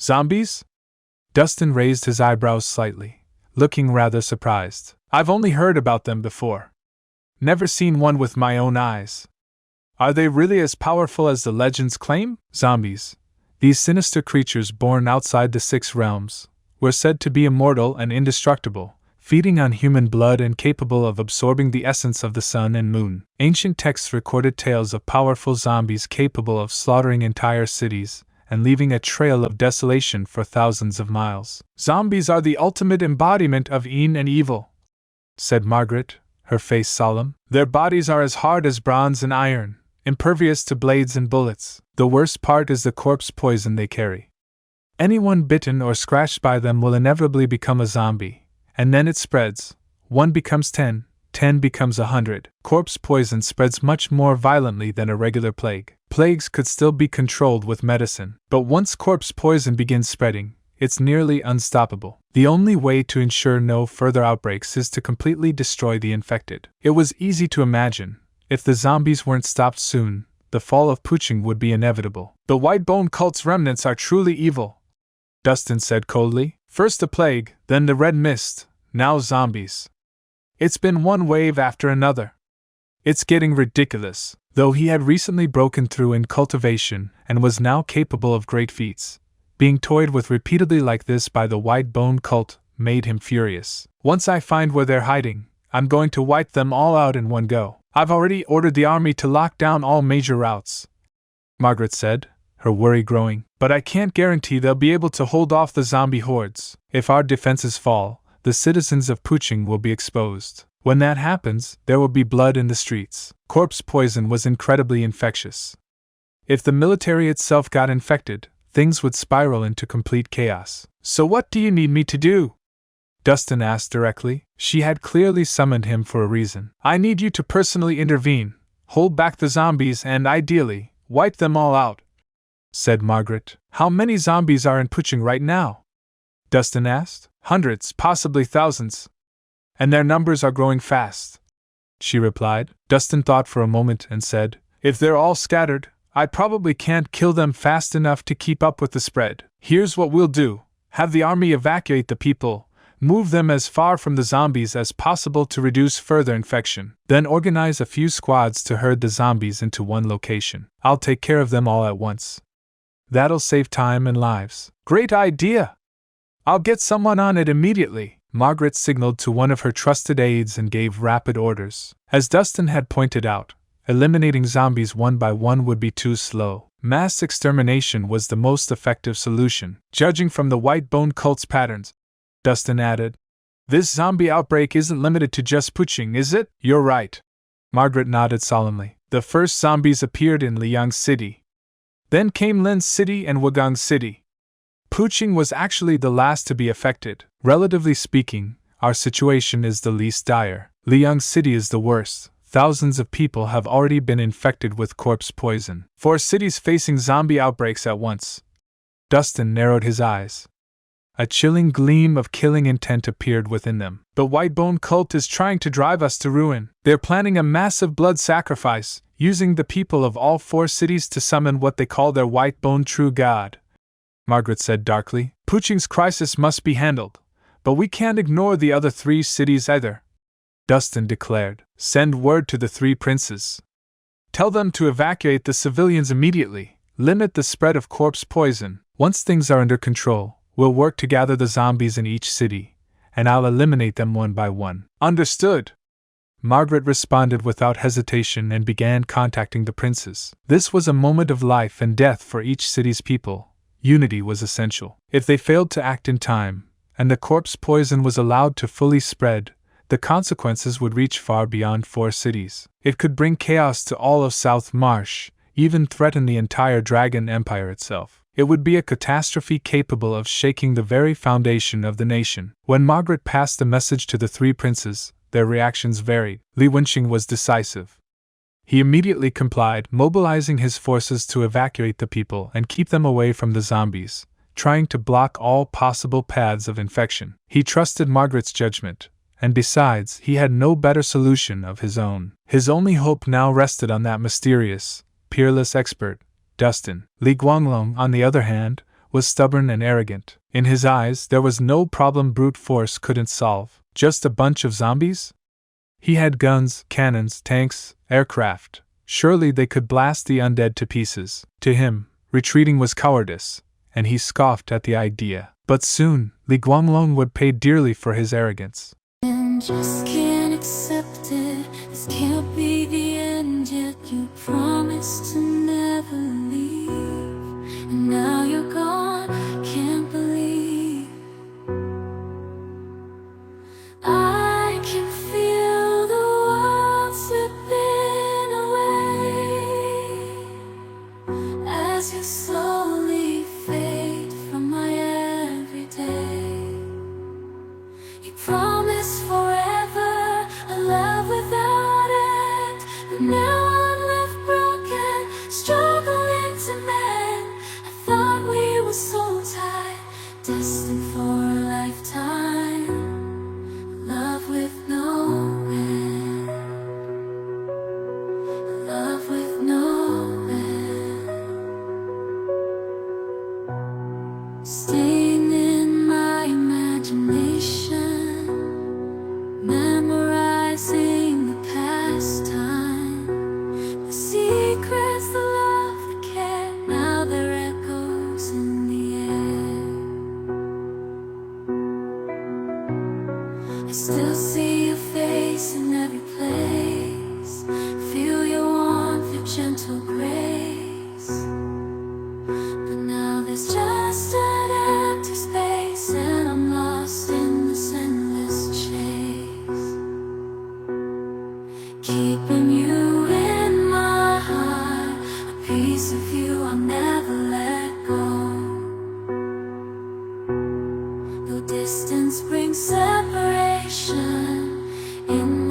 Zombies? Dustin raised his eyebrows slightly, looking rather surprised. I've only heard about them before. Never seen one with my own eyes. Are they really as powerful as the legends claim? Zombies, these sinister creatures born outside the six realms, were said to be immortal and indestructible, feeding on human blood and capable of absorbing the essence of the sun and moon. Ancient texts recorded tales of powerful zombies capable of slaughtering entire cities and leaving a trail of desolation for thousands of miles. Zombies are the ultimate embodiment of Yin and evil, said Margaret, her face solemn. Their bodies are as hard as bronze and iron, impervious to blades and bullets. The worst part is the corpse poison they carry. Anyone bitten or scratched by them will inevitably become a zombie, and then it spreads. 1 becomes 10, 10 becomes 100. Corpse poison spreads much more violently than a regular plague. Plagues could still be controlled with medicine, but once corpse poison begins spreading, it's nearly unstoppable. The only way to ensure no further outbreaks is to completely destroy the infected. It was easy to imagine, if the zombies weren't stopped soon, the fall of Puching would be inevitable. The White Bone cult's remnants are truly evil, Dustin said coldly. First the plague, then the red mist, now zombies. It's been one wave after another. It's getting ridiculous. Though he had recently broken through in cultivation and was now capable of great feats, being toyed with repeatedly like this by the White Bone cult made him furious. Once I find where they're hiding, I'm going to wipe them all out in one go. I've already ordered the army to lock down all major routes, Margaret said, her worry growing. But I can't guarantee they'll be able to hold off the zombie hordes. If our defenses fall, the citizens of Puching will be exposed. When that happens, there will be blood in the streets. Corpse poison was incredibly infectious. If the military itself got infected, things would spiral into complete chaos. So what do you need me to do? Dustin asked directly. She had clearly summoned him for a reason. I need you to personally intervene, hold back the zombies and, ideally, wipe them all out, said Margaret. How many zombies are in Puching right now? Dustin asked. Hundreds, possibly thousands. And their numbers are growing fast, she replied. Dustin thought for a moment and said, if they're all scattered, I probably can't kill them fast enough to keep up with the spread. Here's what we'll do. Have the army evacuate the people, move them as far from the zombies as possible to reduce further infection. Then organize a few squads to herd the zombies into one location. I'll take care of them all at once. That'll save time and lives. Great idea! I'll get someone on it immediately. Margaret signaled to one of her trusted aides and gave rapid orders. As Dustin had pointed out, eliminating zombies one by one would be too slow. Mass extermination was the most effective solution. Judging from the White Bone cult's patterns, Dustin added, this zombie outbreak isn't limited to just Puching, is it? You're right. Margaret nodded solemnly. The first zombies appeared in Liang City. Then came Lin City and Wugang City. Puching was actually the last to be affected. Relatively speaking, our situation is the least dire. Liang City is the worst. Thousands of people have already been infected with corpse poison. 4 cities facing zombie outbreaks at once. Dustin narrowed his eyes. A chilling gleam of killing intent appeared within them. The White Bone cult is trying to drive us to ruin. They're planning a massive blood sacrifice, using the people of all 4 cities to summon what they call their White Bone true god, Margaret said darkly. Puching's crisis must be handled, but we can't ignore the other 3 cities either, Dustin declared. Send word to the 3 princes. Tell them to evacuate the civilians immediately, limit the spread of corpse poison. Once things are under control, we'll work to gather the zombies in each city, and I'll eliminate them one by one. Understood. Margaret responded without hesitation and began contacting the princes. This was a moment of life and death for each city's people. Unity was essential. If they failed to act in time, and the corpse poison was allowed to fully spread, the consequences would reach far beyond 4 cities. It could bring chaos to all of South Marsh, even threaten the entire Dragon Empire itself. It would be a catastrophe capable of shaking the very foundation of the nation. When Margaret passed the message to the 3 princes, their reactions varied. Li Wenqing was decisive. He immediately complied, mobilizing his forces to evacuate the people and keep them away from the zombies, trying to block all possible paths of infection. He trusted Margaret's judgment, and besides, he had no better solution of his own. His only hope now rested on that mysterious, peerless expert, Dustin. Li Guanglong, on the other hand, was stubborn and arrogant. In his eyes, there was no problem brute force couldn't solve. Just a bunch of zombies? He had guns, cannons, tanks, aircraft. Surely they could blast the undead to pieces. To him, retreating was cowardice, and he scoffed at the idea. But soon, Li Guanglong would pay dearly for his arrogance. And just can't accept it. This can't be the end yet. You promised to never leave, and now you're gone. Can't believe I can feel the world slipping away as you slowly fade from my everyday. You promised forever a love without end, but now I'm left broken, struggling to mend. I thought we were so tied, destined for a lifetime, love with no end, love with no end. Staying in my imagination, memorizing the past time, the secrets, the love, the care. Now they're echoes in the air. I still see your face in every place, feel your warmth, your gentle grace. But now there's just an empty space, and I'm lost in this endless chase. Keeping you in my heart, a piece of you I'll never let go. Though distance brings separation, in